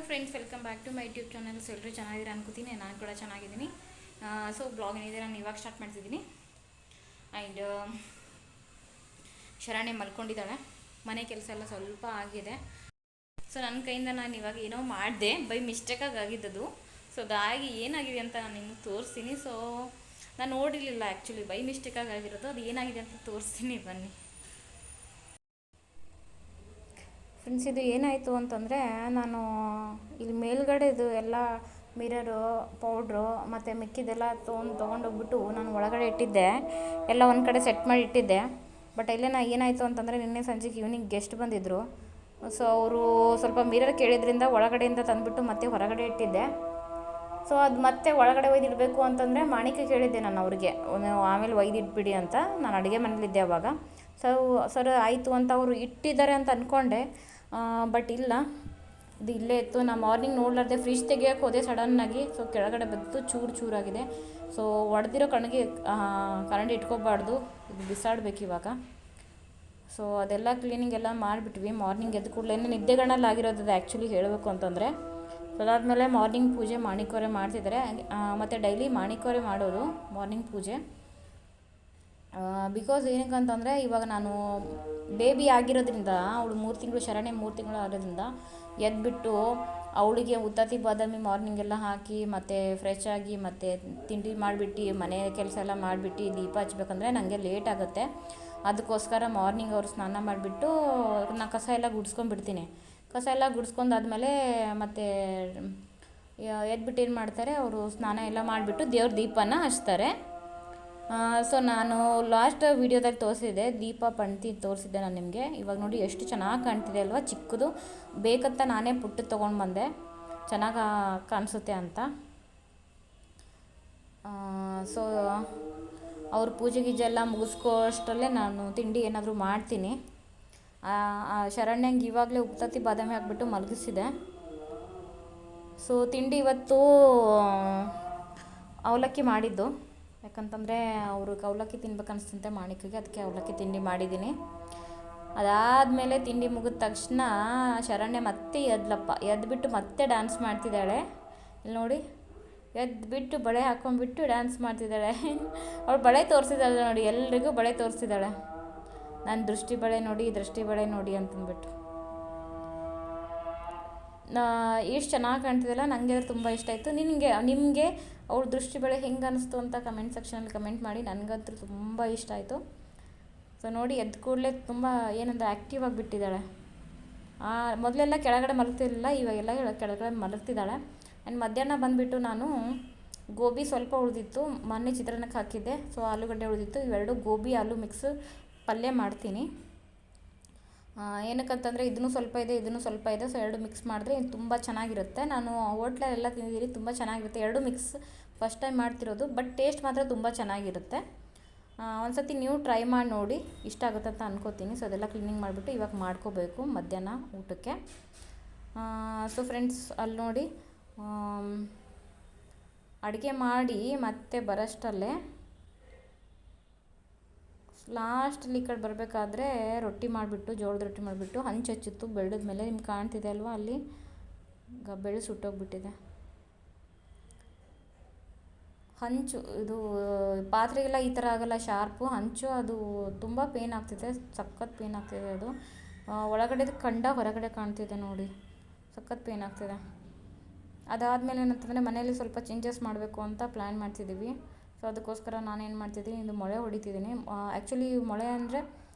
Friends, welcome back to my YouTube channel. ಎಲ್ಲರೂ ಚೆನ್ನಾಗಿದ್ದೀರಾ ಅನ್ಕೋತೀನಿ. ನಾನು ಕೂಡ ಚೆನ್ನಾಗಿದ್ದೀನಿ. ಸೊ ಬ್ಲಾಗ್ ಏನಿದೆ ನಾನು ಇವಾಗ ಸ್ಟಾರ್ಟ್ ಮಾಡ್ತಿದ್ದೀನಿ. ಆ್ಯಂಡ್ ಶರಣೆ ಮಲ್ಕೊಂಡಿದ್ದಾಳೆ. ಮನೆ ಕೆಲಸ ಎಲ್ಲ ಸ್ವಲ್ಪ ಆಗಿದೆ. ಸೊ ನನ್ನ ಕೈಯಿಂದ ನಾನು ಇವಾಗ ಏನೋ ಮಾಡಿದೆ, ಬೈ ಮಿಸ್ಟೇಕಾಗಿ ಆಗಿದ್ದದು. ಸೊ ಅದಾಗಿ ಏನಾಗಿದೆ ಅಂತ ನಾನು ನಿಮ್ಗೆ ತೋರಿಸ್ತೀನಿ. ಸೊ ನಾನು ನೋಡಿರಲಿಲ್ಲ ಆ್ಯಕ್ಚುಲಿ, ಬೈ ಮಿಸ್ಟೇಕಾಗಿ ಆಗಿರೋದು. ಅದು ಏನಾಗಿದೆ ಅಂತ ತೋರಿಸ್ತೀನಿ, ಬನ್ನಿ ಫ್ರೆಂಡ್ಸ್. ಇದು ಏನಾಯಿತು ಅಂತಂದರೆ, ನಾನು ಇಲ್ಲಿ ಮೇಲ್ಗಡೆದು ಎಲ್ಲ ಮಿರರು, ಪೌಡ್ರು ಮತ್ತು ಮಿಕ್ಕಿದೆಲ್ಲ ತೊಗೊಂಡೋಗ್ಬಿಟ್ಟು ನಾನು ಒಳಗಡೆ ಇಟ್ಟಿದ್ದೆ. ಎಲ್ಲ ಒಂದು ಕಡೆ ಸೆಟ್ ಮಾಡಿ ಇಟ್ಟಿದ್ದೆ. ಬಟ್ ಇಲ್ಲೇ ಏನಾಯಿತು ಅಂತಂದರೆ, ನಿನ್ನೆ ಸಂಜೆಗೆ ಈವ್ನಿಂಗ್ ಗೆಸ್ಟ್ ಬಂದಿದ್ದರು. ಸೊ ಅವರು ಸ್ವಲ್ಪ ಮಿರರ್ ಕೇಳಿದ್ರಿಂದ ಒಳಗಡೆಯಿಂದ ತಂದುಬಿಟ್ಟು ಮತ್ತೆ ಹೊರಗಡೆ ಇಟ್ಟಿದ್ದೆ. ಸೊ ಅದು ಮತ್ತೆ ಒಳಗಡೆ ಒಯ್ದಿಡಬೇಕು ಅಂತಂದರೆ ಮಾಣಿಕ್ಯ ಕೇಳಿದ್ದೆ ನಾನು ಅವ್ರಿಗೆ, ಆಮೇಲೆ ಒಯ್ದಿಟ್ಬಿಡಿ ಅಂತ. ನಾನು ಅಡುಗೆ ಮನೇಲಿದ್ದೆ ಅವಾಗ. ಸರ್ ಆಯಿತು ಅಂತ ಅವರು ಇಟ್ಟಿದ್ದಾರೆ ಅಂತ ಅಂದ್ಕೊಂಡೆ. ಬಟ್ ಇಲ್ಲ, ಇದು ಇಲ್ಲೇ ಇತ್ತು. ನಾನು ಮಾರ್ನಿಂಗ್ ನೋಡ್ಲಾರ್ದೆ ಫ್ರಿಜ್ ತೆಗಿಯೋಕೆ ಹೋದೆ ಸಡನ್ನಾಗಿ. ಸೊ ಕೆಳಗಡೆ ಬಂತು, ಚೂರಾಗಿದೆ. ಸೊ ಒಡೆದಿರೋ ಕಣ್ಣಿಗೆ ಕರೆಂಟ್ ಇಟ್ಕೋಬಾರ್ದು, ಇದು ಬಿಸಾಡಬೇಕು ಇವಾಗ. ಸೊ ಅದೆಲ್ಲ ಕ್ಲೀನಿಂಗ್ ಎಲ್ಲ ಮಾಡಿಬಿಟ್ವಿ. ಮಾರ್ನಿಂಗ್ ಎದ್ದು ಕೂಡಲೇ ನಿದ್ದೆಗಣ್ಣಲ್ಲಿ ಆಗಿರೋದು ಆ್ಯಕ್ಚುಲಿ ಹೇಳಬೇಕು ಅಂತಂದರೆ. ಅದಾದಮೇಲೆ ಮಾರ್ನಿಂಗ್ ಪೂಜೆ ಮಾಣಿಕೋರೆ ಮಾಡ್ತಿದ್ದಾರೆ. ಮತ್ತು ಡೈಲಿ ಮಾಣಿಕೋರೆ ಮಾಡೋದು ಮಾರ್ನಿಂಗ್ ಪೂಜೆ. ಬಿಕಾಸ್ ಏನಕ್ಕೆ ಅಂತಂದರೆ, ಇವಾಗ ನಾನು ಬೇಬಿ ಆಗಿರೋದ್ರಿಂದ, ಅವಳು 3 ತಿಂಗಳು, ಶರಣೆ 3 ತಿಂಗಳು ಆಗಿರೋದ್ರಿಂದ ಎದ್ಬಿಟ್ಟು ಅವಳಿಗೆ ಉತ್ತತ್ತಿ ಬಾದಾಮಿ ಮಾರ್ನಿಂಗ್ ಎಲ್ಲ ಹಾಕಿ ಮತ್ತು ಫ್ರೆಶ್ ಆಗಿ ಮತ್ತು ತಿಂಡಿ ಮಾಡಿಬಿಟ್ಟು ಮನೆ ಕೆಲಸ ಎಲ್ಲ ಮಾಡಿಬಿಟ್ಟು ದೀಪ ಹಚ್ಬೇಕಂದ್ರೆ ನನಗೆ ಲೇಟ್ ಆಗುತ್ತೆ. ಅದಕ್ಕೋಸ್ಕರ ಮಾರ್ನಿಂಗ್ ಅವ್ರು ಸ್ನಾನ ಮಾಡಿಬಿಟ್ಟು ನಾನು ಕಸ ಎಲ್ಲ ಗುಡಿಸ್ಕೊಂಡ್ಬಿಡ್ತೀನಿ. ಕಸ ಎಲ್ಲ ಗುಡಿಸ್ಕೊಂಡಾದ್ಮೇಲೆ ಮತ್ತು ಎದ್ಬಿಟ್ಟು ಏನು ಮಾಡ್ತಾರೆ, ಅವರು ಸ್ನಾನ ಎಲ್ಲ ಮಾಡಿಬಿಟ್ಟು ದೇವ್ರ ದೀಪನ ಹಚ್ತಾರೆ. ಸೊ ನಾನು ಲಾಸ್ಟ್ ವೀಡಿಯೋದಲ್ಲಿ ತೋರಿಸಿದ್ದೆ, ದೀಪ ಪಂಕ್ತಿ ತೋರಿಸಿದ್ದೆ ನಾನು ನಿಮಗೆ. ಇವಾಗ ನೋಡಿ ಎಷ್ಟು ಚೆನ್ನಾಗಿ ಕಾಣ್ತಿದೆ ಅಲ್ವಾ, ಚಿಕ್ಕದು. ಬೇಕಂತ ನಾನೇ ಪುಟ್ಟದ್ದು ತೊಗೊಂಡು ಬಂದೆ, ಚೆನ್ನಾಗಿ ಕಾಣಿಸುತ್ತೆ ಅಂತ. ಸೊ ಅವ್ರ ಪೂಜೆ ಗೀಜೆ ಎಲ್ಲ ಮುಗಿಸ್ಕೋ ಅಷ್ಟರಲ್ಲೇ ನಾನು ತಿಂಡಿ ಏನಾದರೂ ಮಾಡ್ತೀನಿ. ಶರಣ್ಯಂಗೆ ಇವಾಗಲೇ ಉತ್ತತ್ತಿ ಬಾದಾಮಿ ಹಾಕ್ಬಿಟ್ಟು ಮಲಗಿಸಿದೆ. ಸೊ ತಿಂಡಿ ಇವತ್ತು ಅವಲಕ್ಕಿ ಮಾಡಿದ್ದು. ಯಾಕಂತಂದರೆ ಅವ್ರಿಗೆ ಅವಲಕ್ಕಿ ತಿನ್ಬೇಕು ಅನಿಸ್ತಂತೆ ಮಾಣಿಕ್ಯಗೆ, ಅದಕ್ಕೆ ಅವಲಕ್ಕಿ ತಿಂಡಿ ಮಾಡಿದ್ದೀನಿ. ಅದಾದಮೇಲೆ ತಿಂಡಿ ಮುಗಿದ ತಕ್ಷಣ ಶರಣ್ಯ ಮತ್ತೆ ಎದ್ಬಿಟ್ಟು ಮತ್ತೆ ಡ್ಯಾನ್ಸ್ ಮಾಡ್ತಿದ್ದಾಳೆ. ಇಲ್ಲಿ ನೋಡಿ, ಎದ್ಬಿಟ್ಟು ಬಳೆ ಹಾಕ್ಕೊಂಡ್ಬಿಟ್ಟು ಡ್ಯಾನ್ಸ್ ಮಾಡ್ತಿದ್ದಾಳೆ. ಅವಳು ಬಳೆ ತೋರಿಸಿದ್ದಾಳೆ ನೋಡಿ, ಎಲ್ರಿಗೂ ಬಳೆ ತೋರಿಸಿದ್ದಾಳೆ. ನಾನು ದೃಷ್ಟಿ ಬಳೆ ನೋಡಿ ಅಂತಂದ್ಬಿಟ್ಟು. ಎಷ್ಟು ಚೆನ್ನಾಗಿ ಕಾಣ್ತಿದ್ದಲ್ಲ, ನನಗೆ ಅದು ತುಂಬ ಇಷ್ಟ ಆಯಿತು. ನಿಮಗೆ ಅವ್ರ ದೃಷ್ಟಿ ಬಳೆ ಹೆಂಗೆ ಅನ್ನಿಸ್ತು ಅಂತ ಕಮೆಂಟ್ ಸೆಕ್ಷನಲ್ಲಿ ಕಮೆಂಟ್ ಮಾಡಿ. ನನಗಂತೂ ತುಂಬ ಇಷ್ಟ ಆಯಿತು. ಸೊ ನೋಡಿ, ಎದ್ದು ಕೂಡಲೇ ತುಂಬ ಏನಂದ್ರೆ ಆ್ಯಕ್ಟಿವ್ ಆಗಿಬಿಟ್ಟಿದ್ದಾಳೆ. ಮೊದಲೆಲ್ಲ ಕೆಳಗಡೆ ಮಲಗ್ತಿರಲಿಲ್ಲ, ಇವಾಗೆಲ್ಲ ಕೆಳಗಡೆ ಮಲಗ್ತಿದ್ದಾಳೆ. ಆ್ಯಂಡ್ ಮಧ್ಯಾಹ್ನ ಬಂದುಬಿಟ್ಟು ನಾನು ಗೋಬಿ ಸ್ವಲ್ಪ ಉಳಿದಿತ್ತು, ಮೊನ್ನೆ ಚಿತ್ರಾನ್ನಕ್ಕೆ ಹಾಕಿದ್ದೆ. ಸೊ ಆಲೂಗಡ್ಡೆ ಉಳಿದಿತ್ತು, ಇವೆರಡು ಗೋಬಿ ಆಲೂ ಮಿಕ್ಸ್ ಪಲ್ಯ ಮಾಡ್ತೀನಿ. ಏನಕ್ಕಂತಂದರೆ ಇದನ್ನು ಸ್ವಲ್ಪ ಇದೆ. ಸೊ ಎರಡು ಮಿಕ್ಸ್ ಮಾಡಿದ್ರೆ ತುಂಬ ಚೆನ್ನಾಗಿರುತ್ತೆ. ನಾನು ಹೋಟ್ಲಲ್ಲೆಲ್ಲ ತಿಂದಿದ್ದೀನಿ, ತುಂಬ ಚೆನ್ನಾಗಿರುತ್ತೆ. ಎರಡು ಮಿಕ್ಸ್ ಫಸ್ಟ್ ಟೈಮ್ ಮಾಡ್ತಿರೋದು, ಬಟ್ ಟೇಸ್ಟ್ ಮಾತ್ರ ತುಂಬ ಚೆನ್ನಾಗಿರುತ್ತೆ. ಒಂದು ಸತಿ ನೀವು ಟ್ರೈ ಮಾಡಿ ನೋಡಿ, ಇಷ್ಟ ಆಗುತ್ತೆ ಅಂತ ಅನ್ಕೋತೀನಿ. ಸೊ ಅದೆಲ್ಲ ಕ್ಲೀನಿಂಗ್ ಮಾಡಿಬಿಟ್ಟು ಇವಾಗ ಮಾಡ್ಕೋಬೇಕು ಮಧ್ಯಾಹ್ನ ಊಟಕ್ಕೆ. ಸೊ ಫ್ರೆಂಡ್ಸ್, ಅಲ್ಲಿ ನೋಡಿ, ಅಡುಗೆ ಮಾಡಿ ಮತ್ತೆ ಬರೋಷ್ಟಲ್ಲೇ ಲಾಸ್ಟಲ್ಲಿ ಈ ಕಡೆ ಬರಬೇಕಾದ್ರೆ ಜೋಳದ ರೊಟ್ಟಿ ಮಾಡಿಬಿಟ್ಟು ಹಂಚು ಹಚ್ಚಿತ್ತು ಬೆಳ್ಳದ ಮೇಲೆ. ನಿಮ್ಗೆ ಕಾಣ್ತಿದೆ ಅಲ್ವಾ, ಅಲ್ಲಿ ಬೆಳ್ಳು ಸುಟ್ಟೋಗ್ಬಿಟ್ಟಿದೆ. ಹಂಚು ಇದು ಪಾತ್ರೆಗೆಲ್ಲ ಈ ಥರ ಆಗಲ್ಲ, ಶಾರ್ಪು ಹಂಚು. ಅದು ತುಂಬ ಪೇನ್ ಆಗ್ತಿದೆ, ಸಖತ್ ಪೇನ್ ಆಗ್ತಿದೆ. ಅದು ಒಳಗಡೆದು ಹೊರಗಡೆ ಕಾಣ್ತಿದೆ ನೋಡಿ, ಸಖತ್ ಪೇನ್ ಆಗ್ತಿದೆ. ಅದಾದಮೇಲೆ ಏನಂತಂದರೆ, ಮನೇಲಿ ಸ್ವಲ್ಪ ಚೇಂಜಸ್ ಮಾಡಬೇಕು ಅಂತ ಪ್ಲ್ಯಾನ್ ಮಾಡ್ತಿದ್ದೀವಿ. ಸೊ ಅದಕ್ಕೋಸ್ಕರ ನಾನೇನು ಮಾಡ್ತಿದ್ದೀನಿ, ಇದು ಮೊಳೆ ಹೊಡಿತಿದ್ದೀನಿ. ಆ್ಯಕ್ಚುಲಿ ಮೊಳೆ ಅಂದರೆ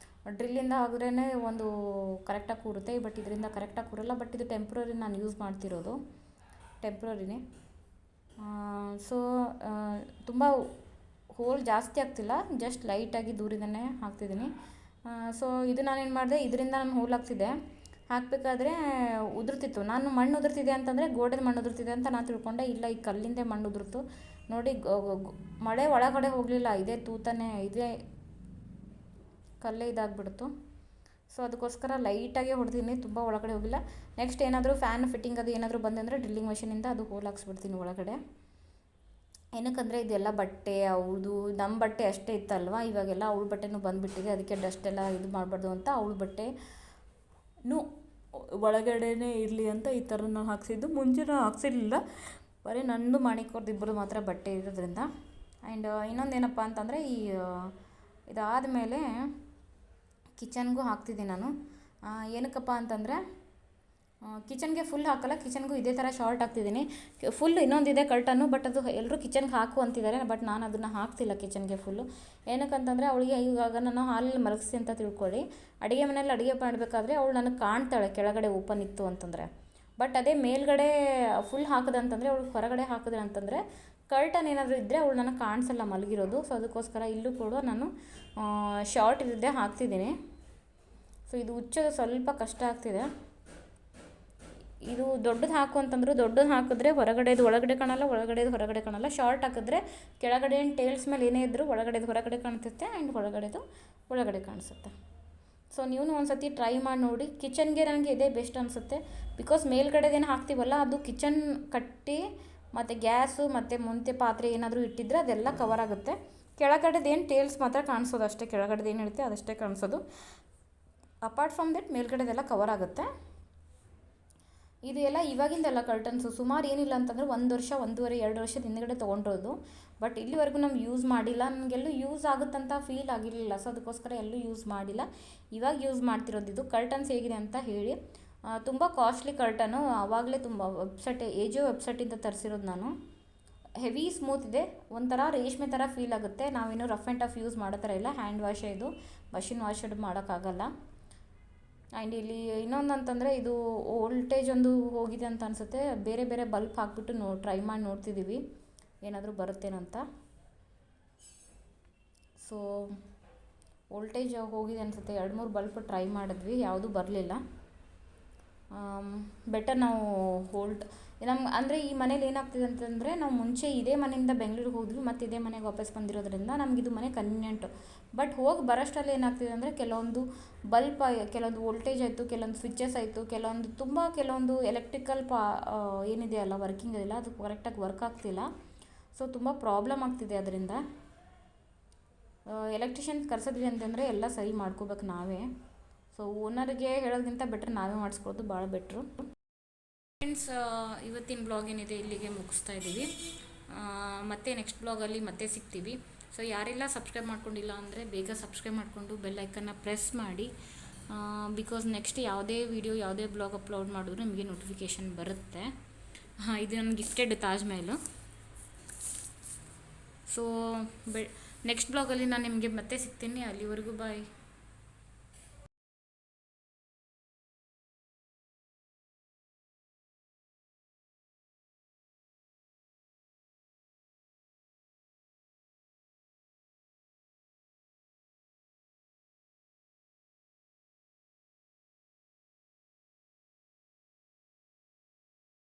ಡ್ರಿಲ್ಲಿಂದ ಆಗಿದ್ರೇ ಒಂದು ಕರೆಕ್ಟಾಗಿ ಕೂರುತ್ತೆ, ಬಟ್ ಇದರಿಂದ ಕರೆಕ್ಟಾಗಿ ಕೂರಲ್ಲ. ಬಟ್ ಇದು ಟೆಂಪ್ರರಿ ನಾನು ಯೂಸ್ ಮಾಡ್ತಿರೋದು, ಟೆಂಪ್ರರಿನೇ. ಸೊ ತುಂಬ ಹೋಲ್ ಜಾಸ್ತಿ ಆಗ್ತಿಲ್ಲ, ಜಸ್ಟ್ ಲೈಟಾಗಿ ದೂರದಿಂದನೇ ಹಾಕ್ತಿದ್ದೀನಿ. ಸೊ ಇದು ನಾನೇನು ಮಾಡಿದೆ, ಇದರಿಂದ ನಾನು ಹೋಲ್ ಹಾಕಬೇಕಾದ್ರೆ ಉದುರ್ತಿತ್ತು. ನಾನು ಮಣ್ಣು ಉದುರ್ತಿದೆ ಅಂತಂದರೆ ಗೋಡೆದ ಮಣ್ಣು ಉದುರ್ತಿದೆ ಅಂತ ನಾನು ತಿಳ್ಕೊಂಡೆ. ಇಲ್ಲ, ಈ ಕಲ್ಲಿಂದೆ ಮಣ್ಣು ಉದುರ್ತು ನೋಡಿ. ಮಳೆ ಒಳಗಡೆ ಹೋಗಲಿಲ್ಲ, ಇದೇ ಕಲ್ಲೇ ಇದಾಗ್ಬಿಡ್ತು. ಸೊ ಅದಕ್ಕೋಸ್ಕರ ಲೈಟಾಗೆ ಹೊಡೆದಿದ್ದೀನಿ, ತುಂಬ ಒಳಗಡೆ ಹೋಗಿಲ್ಲ. ನೆಕ್ಸ್ಟ್ ಏನಾದರೂ ಫ್ಯಾನ್ ಫಿಟ್ಟಿಂಗ್ ಅದು ಏನಾದರೂ ಬಂದಂದರೆ ಡ್ರಿಲ್ಲಿಂಗ್ ಮಷೀನಿಂದ ಅದು ಹೋಲ್ ಹಾಕ್ಸ್ಬಿಡ್ತೀನಿ ಒಳಗಡೆ. ಏನಕ್ಕಂದರೆ ಇದೆಲ್ಲ ಬಟ್ಟೆ ಅವಳದು, ನಮ್ಮ ಬಟ್ಟೆ ಅಷ್ಟೇ ಇತ್ತಲ್ವ. ಇವಾಗೆಲ್ಲ ಅವಳ ಬಟ್ಟೆನೂ ಬಂದುಬಿಟ್ಟಿದೆ, ಅದಕ್ಕೆ ಡಸ್ಟ್ ಎಲ್ಲ ಇದು ಮಾಡಬಾರ್ದು ಅಂತ ಅವಳ ಬಟ್ಟೆನೂ ಒಳಗಡೆನೇ ಇರಲಿ ಅಂತ ಈ ಥರ ನಾನು ಹಾಕ್ಸಿದ್ದು. ಮುಂಚೆ ನಾನು ಹಾಕ್ಸಿರ್ಲಿಲ್ಲ, ಬರೀ ನಂದು ಮಾಣಿಕ್ಯವ್ರದ್ದು ಇಬ್ಬರು ಮಾತ್ರ ಬಟ್ಟೆ ಇರೋದ್ರಿಂದ. ಆ್ಯಂಡ್ ಇನ್ನೊಂದೇನಪ್ಪ ಅಂತಂದರೆ ಇದಾದಮೇಲೆ ಕಿಚನ್ಗೂ ಹಾಕ್ತಿದ್ದೀನಿ ನಾನು. ಏನಕ್ಕಪ್ಪ ಅಂತಂದರೆ ಕಿಚನ್ಗೆ ಫುಲ್ ಹಾಕಲ್ಲ, ಕಿಚನ್ಗೂ ಇದೇ ಥರ ಶಾರ್ಟ್ ಹಾಕ್ತಿದ್ದೀನಿ. ಫುಲ್ ಇನ್ನೊಂದಿದೆ ಕರ್ಟನ್ನು, ಬಟ್ ಅದು ಎಲ್ಲರೂ ಕಿಚನ್ಗೆ ಹಾಕು ಅಂತಿದ್ದಾರೆ, ಬಟ್ ನಾನು ಅದನ್ನು ಹಾಕ್ತಿಲ್ಲ ಕಿಚನ್ಗೆ ಫುಲ್ಲು. ಏನಕ್ಕಂತಂದರೆ ಅವಳಿಗೆ ಇವಾಗ ನಾನು ಹಾಲಲ್ಲಿ ಮಲಗಿಸಿ ಅಂತ ತಿಳ್ಕೊಳ್ಳಿ, ಅಡುಗೆ ಮನೇಲಿ ಅಡುಗೆ ಮಾಡಬೇಕಾದ್ರೆ ಅವಳು ನನಗೆ ಕಾಣ್ತಾಳೆ ಕೆಳಗಡೆ ಓಪನ್ ಇತ್ತು ಅಂತಂದರೆ. ಬಟ್ ಅದೇ ಮೇಲ್ಗಡೆ ಫುಲ್ ಹಾಕಿದಂತಂದರೆ ಅವಳು ಹೊರಗಡೆ ಹಾಕಿದ್ರೆ ಅಂತಂದರೆ ಕರ್ಟನ್ ಏನಾದರೂ ಇದ್ದರೆ ಅವಳು ನನಗೆ ಕಾಣಿಸಲ್ಲ ಮಲಗಿರೋದು. ಸೊ ಅದಕ್ಕೋಸ್ಕರ ಇಲ್ಲೂ ಕೂಡ ನಾನು ಶಾರ್ಟ್ ಇದ್ದಿದ್ದೇ ಹಾಕ್ತಿದ್ದೀನಿ. ಸೊ ಇದು ಉಚ್ಚೋದು ಸ್ವಲ್ಪ ಕಷ್ಟ ಆಗ್ತಿದೆ. ಇದು ದೊಡ್ಡದು ಹಾಕು ಅಂತಂದ್ರು, ದೊಡ್ಡದು ಹಾಕಿದ್ರೆ ಹೊರಗಡೆದು ಒಳಗಡೆ ಕಾಣಲ್ಲ, ಒಳಗಡೆದು ಹೊರಗಡೆ ಕಾಣಲ್ಲ. ಶಾರ್ಟ್ ಹಾಕಿದ್ರೆ ಕೆಳಗಡೆ ಟೇಲ್ಸ್ ಮೇಲೆ ಏನೇ ಇದ್ದರೂ ಒಳಗಡೆದು ಹೊರಗಡೆ ಕಾಣಿಸುತ್ತೆ ಆ್ಯಂಡ್ ಹೊರಗಡೆದು ಒಳಗಡೆ ಕಾಣಿಸುತ್ತೆ. ಸೊ ನೀವು ಒಂದು ಸತಿ ಟ್ರೈ ಮಾಡಿ ನೋಡಿ. ಕಿಚನ್ಗೆ ನನಗೆ ಇದೇ ಬೆಸ್ಟ್ ಅನಿಸುತ್ತೆ, ಬಿಕಾಸ್ ಮೇಲ್ಗಡೆದೇನು ಹಾಕ್ತೀವಲ್ಲ ಅದು ಕಿಚನ್ ಕಟ್ಟಿ ಮತ್ತು ಗ್ಯಾಸು ಮತ್ತು ಮುಂತೆ ಪಾತ್ರೆ ಏನಾದರೂ ಇಟ್ಟಿದ್ರೆ ಅದೆಲ್ಲ ಕವರ್ ಆಗುತ್ತೆ. ಕೆಳಗಡೆದೇನು ಟೇಲ್ಸ್ ಮಾತ್ರ ಕಾಣಿಸೋದು ಅಷ್ಟೇ, ಕೆಳಗಡೆದು ಏನು ಇರುತ್ತೆ ಅದಷ್ಟೇ ಕಾಣಿಸೋದು. ಅಪಾರ್ಟ್ ಫ್ರಮ್ ದಟ್ ಮೇಲ್ಗಡೆದೆಲ್ಲ ಕವರ್ ಆಗುತ್ತೆ. ಇದು ಎಲ್ಲ ಇವಾಗಿಂದೆಲ್ಲ ಕರ್ಟನ್ಸು, ಸುಮಾರು ಏನಿಲ್ಲ ಅಂತಂದರೆ 1 ವರ್ಷ 1.5-2 ವರ್ಷದ ಹಿಂದ್ಗಡೆ ತೊಗೊಂಡಿರೋದು. ಬಟ್ ಇಲ್ಲಿವರೆಗೂ ನಮ್ಗೆ ಯೂಸ್ ಮಾಡಿಲ್ಲ, ನನಗೆಲ್ಲೂ ಯೂಸ್ ಆಗುತ್ತಂತ ಫೀಲ್ ಆಗಿರಲಿಲ್ಲ. ಸೊ ಅದಕ್ಕೋಸ್ಕರ ಎಲ್ಲೂ ಯೂಸ್ ಮಾಡಿಲ್ಲ, ಇವಾಗ ಯೂಸ್ ಮಾಡ್ತಿರೋದು. ಇದು ಕರ್ಟನ್ಸ್ ಹೇಗಿದೆ ಅಂತ ಹೇಳಿ, ತುಂಬ ಕಾಸ್ಟ್ಲಿ ಕರ್ಟನು. ಆವಾಗಲೇ ತುಂಬ ಏಜೋ ವೆಬ್ಸೈಟಿಂದ ತರಿಸಿರೋದು ನಾನು. ಹೆವಿ ಸ್ಮೂತ್ ಇದೆ, ಒಂಥರ ರೇಷ್ಮೆ ಥರ ಫೀಲ್ ಆಗುತ್ತೆ. ನಾವೇನು ರಫ್ ಆ್ಯಂಡ್ ಟಫ್ ಯೂಸ್ ಮಾಡೋ ಥರ ಇಲ್ಲ, ಹ್ಯಾಂಡ್ ವಾಶೇ ಇದು, ಮಷಿನ್ ವಾಶ್ ಮಾಡೋಕ್ಕಾಗಲ್ಲ. ಆ್ಯಂಡ್ ಇಲ್ಲಿ ಇನ್ನೊಂದು ಅಂತಂದರೆ ಇದು ವೋಲ್ಟೇಜ್ ಒಂದು ಹೋಗಿದೆ ಅಂತ ಅನಿಸುತ್ತೆ. ಬೇರೆ ಬೇರೆ ಬಲ್ಪ್ ಹಾಕ್ಬಿಟ್ಟು ಟ್ರೈ ಮಾಡಿ ನೋಡ್ತಿದ್ದೀವಿ ಏನಾದರೂ ಬರುತ್ತೇನಂತ. ಸೊ ವೋಲ್ಟೇಜ್ ಹೋಗಿದೆ ಅನಿಸುತ್ತೆ, 2-3 ಬಲ್ಪ್ ಟ್ರೈ ಮಾಡಿದ್ವಿ, ಯಾವುದೂ ಬರಲಿಲ್ಲ. ಬೆಟರ್ ನಾವು ಅಂದರೆ ಈ ಮನೇಲಿ ಏನಾಗ್ತಿದೆ ಅಂತಂದರೆ, ನಾವು ಮುಂಚೆ ಇದೇ ಮನೆಯಿಂದ ಬೆಂಗಳೂರಿಗೆ ಹೋದ್ವಿ, ಮತ್ತು ಇದೇ ಮನೆಗೆ ವಾಪಸ್ ಬಂದಿರೋದ್ರಿಂದ ನಮಗಿದು ಮನೆ ಕನ್ವೀನಿಯೆಂಟು. ಬಟ್ ಹೋಗಿ ಬರೋಷ್ಟರಲ್ಲಿ ಏನಾಗ್ತಿದೆ ಅಂದರೆ ಕೆಲವೊಂದು ಬಲ್ಪ್, ಕೆಲವೊಂದು ವೋಲ್ಟೇಜ್ ಆಯಿತು, ಕೆಲವೊಂದು ಸ್ವಿಚಸ್ ಆಯಿತು, ಕೆಲವೊಂದು ಎಲೆಕ್ಟ್ರಿಕಲ್ ಏನಿದೆಯಲ್ಲ ವರ್ಕಿಂಗ್ ಇಲ್ಲ, ಅದು ಕರೆಕ್ಟಾಗಿ ವರ್ಕ್ ಆಗ್ತಿಲ್ಲ. ಸೊ ತುಂಬ ಪ್ರಾಬ್ಲಮ್ ಆಗ್ತಿದೆ ಅದರಿಂದ. ಎಲೆಕ್ಟ್ರಿಷಿಯನ್ ಕರ್ಸಿದ್ವಿ ಅಂತಂದರೆ ಎಲ್ಲ ಸರಿ ಮಾಡ್ಕೋಬೇಕು ನಾವೇ. ಸೊ ಓನರ್ಗೆ ಹೇಳೋದಕ್ಕಿಂತ ಬೆಟ್ರ್ ನಾವೇ ಮಾಡಿಸ್ಕೊಳ್ಳೋದು ಭಾಳ ಬೆಟ್ರು. ಫ್ರೆಂಡ್ಸ್, ಇವತ್ತಿನ ಬ್ಲಾಗ್ ಏನಿದೆ ಇಲ್ಲಿಗೆ ಮುಗಿಸ್ತಾ ಇದ್ದೀವಿ. ಮತ್ತೆ ನೆಕ್ಸ್ಟ್ ಬ್ಲಾಗಲ್ಲಿ ಮತ್ತೆ ಸಿಗ್ತೀವಿ. ಸೊ ಯಾರೆಲ್ಲ ಸಬ್ಸ್ಕ್ರೈಬ್ ಮಾಡ್ಕೊಂಡಿಲ್ಲ ಅಂದರೆ ಬೇಗ ಸಬ್ಸ್ಕ್ರೈಬ್ ಮಾಡಿಕೊಂಡು ಬೆಲ್ ಐಕನ್ನ ಪ್ರೆಸ್ ಮಾಡಿ, ಬಿಕಾಸ್ ನೆಕ್ಸ್ಟ್ ಯಾವುದೇ ವೀಡಿಯೋ ಯಾವುದೇ ಬ್ಲಾಗ್ ಅಪ್ಲೋಡ್ ಮಾಡಿದ್ರು ನಿಮಗೆ ನೋಟಿಫಿಕೇಷನ್ ಬರುತ್ತೆ. ಇದು ನನ್ನ ಗಿಫ್ಟೆಡ್ ತಾಜ್ ಮಹಲು. ಸೊ ನೆಕ್ಸ್ಟ್ ಬ್ಲಾಗಲ್ಲಿ ನಾನು ನಿಮಗೆ ಮತ್ತೆ ಸಿಗ್ತೀನಿ. ಅಲ್ಲಿವರೆಗೂ ಬಾಯ್.